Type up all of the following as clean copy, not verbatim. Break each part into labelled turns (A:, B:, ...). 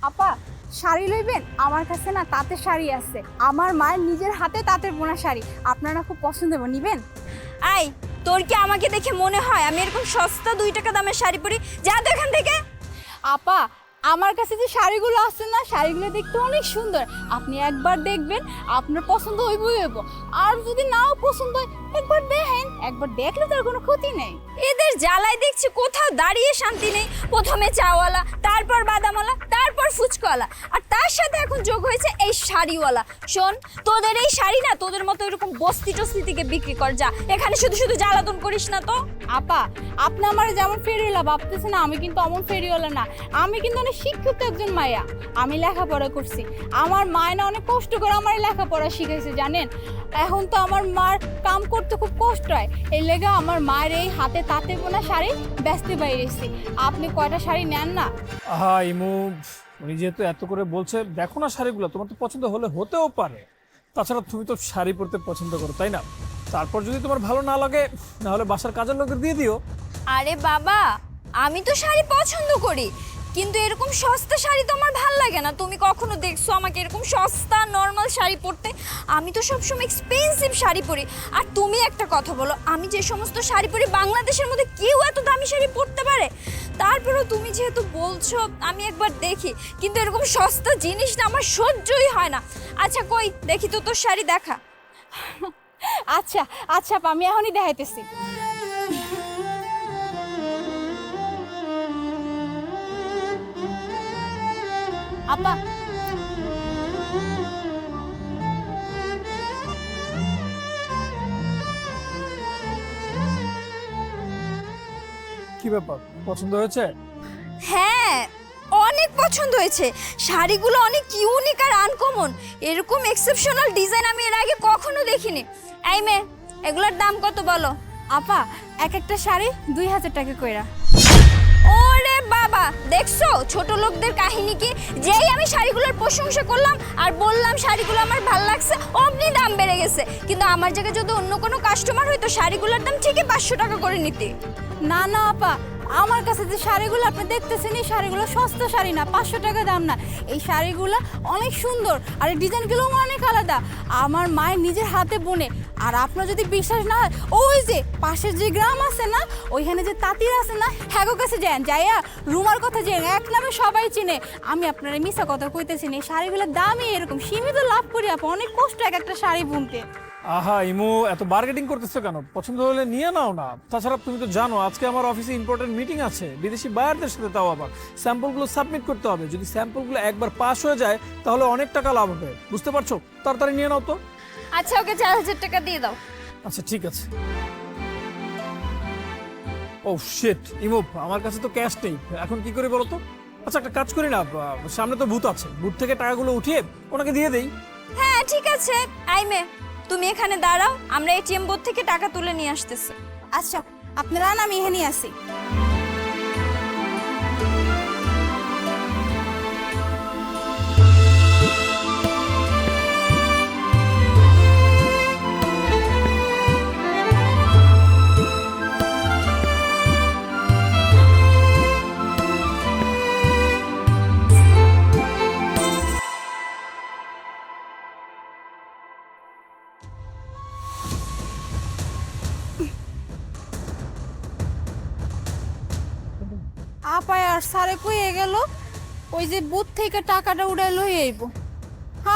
A: আপা শাড়ি লইবেন? আমার কাছে না তাঁতের শাড়ি আছে, আমার মায়ের নিজের হাতে তাঁতের বোনা শাড়ি, আপনারা খুব পছন্দ হবে, নিবেন?
B: আই, তোর কি আমাকে দেখে মনে হয় আমি এরকম সস্তা 2 টাকা দামের শাড়ি পরি? যা তো এখান থেকে।
A: আপা আমার কাছে যে শাড়িগুলো আছে না, শাড়িগুলো দেখতে অনেক সুন্দর, আপনি একবার দেখবেন আপনার পছন্দ হইবই হইব, আর যদি নাও পছন্দ হয় একবার দেখেন, একবার দেখলে তার কোনো ক্ষতি নেই।
B: এদের জ্বালায় দেখছি কোথাও দাঁড়িয়ে শান্তি নেই। প্রথমে চাওয়ালা, তারপর বাদামওয়ালা, তারপর ফুচকাওয়ালা, আর তার সাথে এখন যোগ হয়েছে এই শাড়িওয়ালা। শোন, তোদের এই শাড়ি না তোদের মতো এরকম বস্তি টস্তি থেকে বিক্রি কর, যা। এখানে শুধু শুধু জ্বালাতন করিস না তো।
A: আপা আপনি আমার যেমন ফেরিওয়ালা ভাবতেছেন, আমি কিন্তু অমন ফেরিওয়ালা না, আমি কিন্তু অনেক শিক্ষিত একজন মায়া, আমি লেখাপড়া করছি, আমার মায় না অনেক কষ্ট করে আমার লেখাপড়া শিখাইছে জানেন। এখন তো আমার মার কাম করতে খুব কষ্ট হয়, এই লেগে আমার মায়ের এই হাতে তাঁতে বোনা শাড়ি বেচতে বাইরেছি। আপনি কয়টা শাড়ি নেন না?
C: আহা ইমু, উনি যেহেতু এত করে বলছে, দেখো না শাড়িগুলো, তোমার তো পছন্দ হলে হতেও পারে। তাছাড়া তুমি তো শাড়ি পরতে পছন্দ করো, তাই না? তারপর যদি তোমার ভালো না লাগে, নাহলে বাসার কাজের লোকের দিয়ে দিও।
B: আরে বাবা, আমি তো শাড়ি পছন্দ করি, কিন্তু এরকম সস্তা শাড়ি তো আমার ভাল লাগে না। তুমি কখনো দেখছো আমাকে এরকম সস্তা নর্মাল শাড়ি পরতে? আমি তো সবসময় এক্সপেন্সিভ শাড়ি পরি। আর তুমি একটা কথা বলো, আমি যে সমস্ত শাড়ি পরি বাংলাদেশের মধ্যে কেউ এত দামি শাড়ি পরতে পারে? তারপরেও তুমি যেহেতু বলছো আমি একবার দেখি, কিন্তু এরকম সস্তা জিনিস না আমার সহ্যই হয় না। আচ্ছা কই দেখি তো তোর শাড়ি, দেখা।
A: আচ্ছা আচ্ছা আপা, আমি এখনই দেখাইতেছি। আপা
C: কি ব্যাপার, পছন্দ হয়েছে?
B: হ্যাঁ, অনেক পছন্দ হয়েছে। শাড়িগুলো অনেক ইউনিক আর আনকমন, এরকম এক্সেপশনাল ডিজাইন আমি এর আগে কখনো দেখিনি। এই মেয়ে, এগুলোর দাম কত বলো?
A: আপা এক একটা শাড়ি 2000 টাকা কইরা।
B: ওরে বাবা, দেখছো ছোট লোকদের কাহিনী কি? যেই আমি শাড়িগুলোর প্রশংসা করলাম আর বললাম শাড়িগুলো আমার ভালো লাগছে, অমনি দাম বেড়ে গেছে। কিন্তু আমার জায়গায় যদি অন্য কোনো কাস্টমার হইতো শাড়িগুলোর দাম ঠিকই 500 টাকা করে নিতে।
A: না না আপা, আমার কাছে যে শাড়িগুলো আপনি দেখতেছেন, এই শাড়িগুলো সস্তা শাড়ি না, 500 টাকা দাম না। এই শাড়িগুলো অনেক সুন্দর, আর এই ডিজাইনগুলোও অনেক আলাদা, আমার মায়ের নিজের হাতে বোনে। আর আপনার যদি বিশ্বাস না হয়, ওই যে পাশের যে গ্রাম আছে না, ওইখানে যে তাঁতির আছে না, হ্যাগো কাছে যান, যাইয়া রুমার কথা যে এক নামে সবাই চিনে। আমি আপনারা মিশা কথা কইতেছি না, এই শাড়িগুলোর দামই এরকম, সীমিত লাভ করি আপা, অনেক কষ্ট এক একটা শাড়ি বুনতে।
C: আহা ইমু, এত বার্গেটিং করতেছো কেন? পছন্দ হলে নিয়ে নাও না। তাছাড়া তুমি তো জানো আজকে আমার অফিসে ইম্পর্টেন্ট মিটিং আছে বিদেশি বায়ারদের সাথে, তাও আবার স্যাম্পলগুলো সাবমিট করতে হবে। যদি স্যাম্পলগুলো একবার পাস হয়ে যায় তাহলে অনেক টাকা লাভ হবে, বুঝতে পারছো? তাড়াতাড়ি নিয়ে নাও তো।
B: আচ্ছা, ওকে 4000 টাকা দিয়ে দাও।
C: আচ্ছা ঠিক আছে। ও শিট ইমু, আমার কাছে তো ক্যাশ নেই, এখন কি করে বলো তো? আচ্ছা একটা কাজ করি না, সামনে তো বুথ আছে, বুথ থেকে টাকাগুলো উঠিয়ে ওনাকে দিয়ে দেই।
B: হ্যাঁ ঠিক আছে। আই মে, তুমি এখানে দাঁড়াও, আমরা এটিএম বোর্ড থেকে টাকা তুলে নিয়ে আসতেছি।
A: আচ্ছা আপনারা না, আমি এখানেই আছি। আপা আর স্যারে কইয়ে গেল ওই যে বুথ থেকে টাকাটা উড়াই লই আইব।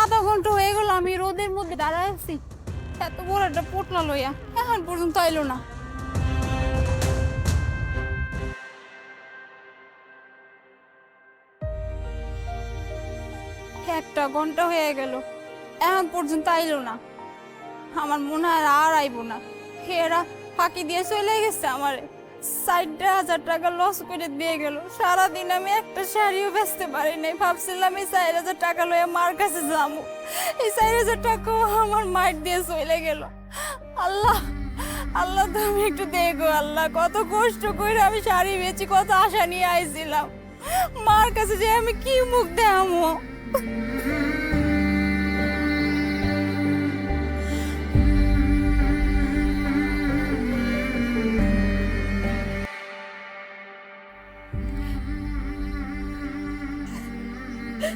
A: আধা ঘন্টা হয়ে গেল আমি রোদের মধ্যে দাঁড়ায় আছি, এত বড় একটা পোটলা লইয়া এখন পর্যন্ত আইলো না। একটা ঘন্টা হয়ে গেল, এখন পর্যন্ত আইলো না। আমার মনে হয় আর আইবো না, এরা ফাঁকি দিয়ে চলে গেছে আমারে। 60,000 টাকা লস করে দিয়ে গেল, সারাদিন আমি একটা শাড়িও বেচতে পারি নাই। ভাবছিলাম এই 4,000 টাকা লইয়া মার কাছে যাবো, এই 4,000 টাকাও আমার মার দিয়ে চলে গেল। আল্লাহ আল্লাহ, তুমি একটু দেখো আল্লাহ, কত কষ্ট করে আমি শাড়ি বেচি, কত আশা নিয়ে আইছিলাম, মার কাছে যে আমি কি মুখ দেখামো। মা,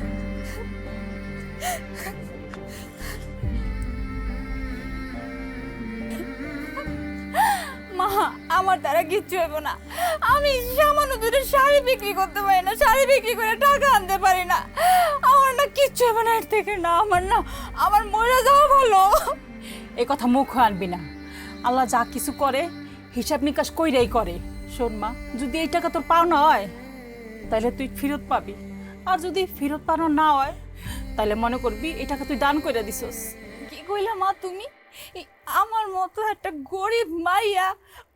A: আমার দ্বারা কিচ্ছু হইব না। আমি সামান্য দুটো শাড়ি বিক্রি করতে পারি না, শাড়ি বিক্রি করে টাকা আনতে পারি না। আমার না কিচ্ছু হইব না এর থেকে, না আমার মরে যাওয়া ভালো।
D: এই কথা মুখ আনবি না। আল্লাহ যা কিছু করে হিসাব নিকাশ কইরাই করে। শোন মা, যদি এই টাকা তোর পাওনা হয় তাহলে তুই ফেরত পাবি, আর যদি ফেরত পাওনা না হয় তাহলে মনে করবি এই টাকা তুই দান কইরা দিছস।
A: কি কইলা মা তুমি? এই আমার মতো একটা গরিব মাইয়া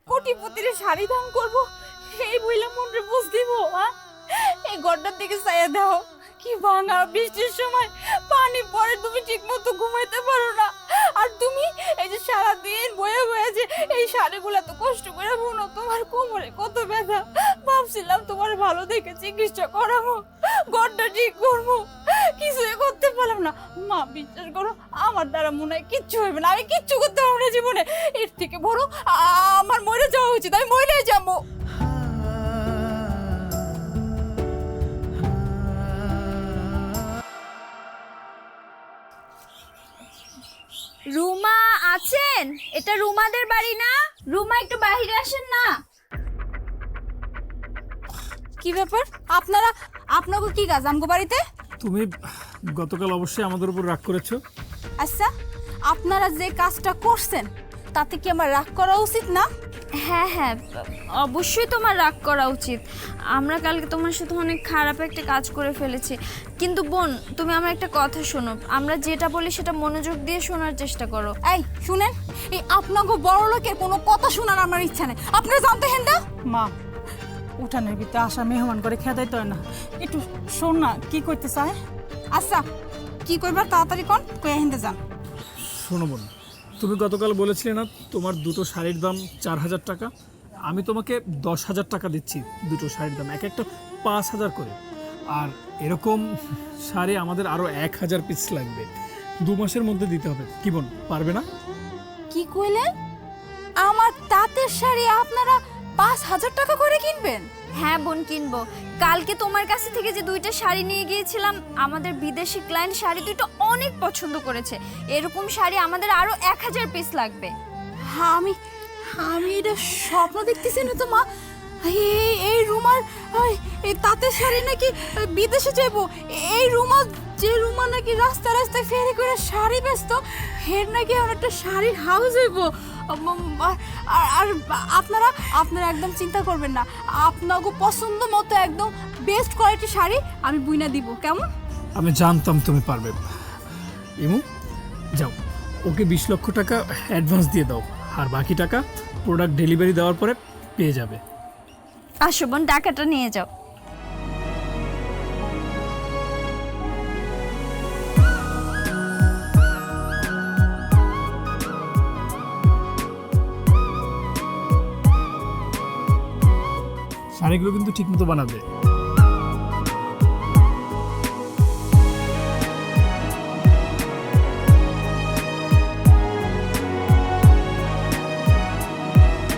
A: কোটিপতির শাড়ি দান করব, এই বইলা মনরে বুঝ দিব? এই ঘরটার দিকে চাইয়া দাও, কি ভাঙা, বৃষ্টির সময় পানি পড়ে, তুমি ঠিক মতো ঘুমাইতে পারো না। আর তুমি এই যে সারাদিন বয়ে বয়ে যে এই শাড়িগুলো তো কষ্ট করে বুনো, তোমার কোমরে কত ব্যথা। ভাবছিলাম তোমার ভালো দেখে চিকিৎসা করাবো, ঘরটা ঠিক করবো, কিছুই করতে পারলাম না। মা বিশ্বাস করো, আমার দ্বারা মনে হয় কিচ্ছু হইবে না, আমি কিচ্ছু করতে পারবো না জীবনে। এর থেকে বড় আমার মরে যাওয়া উচিত, আমি মরে যাবো।
B: রুমা আছেন? এটা রুমাদের বাড়ি না? রুমা একটু বাইরে আসেন না।
A: কি ব্যাপার, আপনাকে কি কাজ আমগো বাড়িতে?
C: তুমি গতকাল অবশ্যই আমাদের উপর রাগ করেছো।
A: আচ্ছা, আপনারা যে কাজটা করছেন তাতে কি আমার রাগ করা উচিত না?
B: হ্যাঁ হ্যাঁ, অবশ্যই তোমার রাগ করা উচিত। আমরা কালকে তোমার সাথে অনেক খারাপ একটা কাজ করে ফেলেছি। কিন্তু বোন, তুমি আমার একটা কথা শোনো, আমরা যেটা বলি সেটা মনোযোগ দিয়ে শোনার চেষ্টা করো।
A: এই শুনেন, এই আপনাকে বড় লোকের কোনো কথা শোনার আমার ইচ্ছা নেই। আপনারা জানতে হেন না?
D: মা, উঠানের ভিতরে আসা মেহমান করে খেদাইতে হয় না। একটু শোন না কি করতে চায়।
A: আচ্ছা, কি করবার তাড়াতাড়ি কোন, কই হেনতে যান।
C: শোনো বোন, তুমি গতকাল বলেছিলে না তোমার দুটো শাড়ির দাম 4,000 টাকা? আমি তোমাকে 10,000 টাকা দিচ্ছি দুটো শাড়ির দাম, এক একটা 5,000 করে। আর এরকম শাড়ি আমাদের আরও 1,000 পিস লাগবে, 2 মাসের মধ্যে দিতে হবে। কি বোন, পারবে না?
A: কি কইলেন? আমার তাঁতের শাড়ি আপনারা 5,000 টাকা করে কিনবেন?
B: হ্যাঁ বোন, কিনবো। কালকে তোমার কাছে থেকে যে দুইটা শাড়ি নিয়ে গিয়েছিলাম, আমাদের বিদেশি ক্লায়েন্ট শাড়ি দুটো অনেক পছন্দ করেছে। এরকম শাড়ি আমাদের আরো 1,000 পিস লাগবে।
A: হ্যাঁ, আমি এটা স্বপ্ন দেখতেছি না তো মা। এই রুমার এই তাঁতের শাড়ি নাকি বিদেশে যাবো। এই রুমা নাকি রাস্তায় রাস্তায় ফেরি করে শাড়ি বেচতো, এর নাকি আমার একটা শাড়ির হাউস হইব। আর আপনারা একদম চিন্তা করবেন না, আপনাকে পছন্দ মতো একদম বেস্ট কোয়ালিটির শাড়ি আমি বুইনা দিব, কেমন?
C: আমি জানতাম তুমি পারবে। ইমু, যাও ওকে 20 লক্ষ টাকা অ্যাডভান্স দিয়ে দাও, আর বাকি টাকা প্রোডাক্ট ডেলিভারি দেওয়ার পরে পেয়ে যাবে।
B: আসো বোন, টাকাটা নিয়ে যাও।
C: শাড়িগুলো কিন্তু ঠিক মতো বানাবে।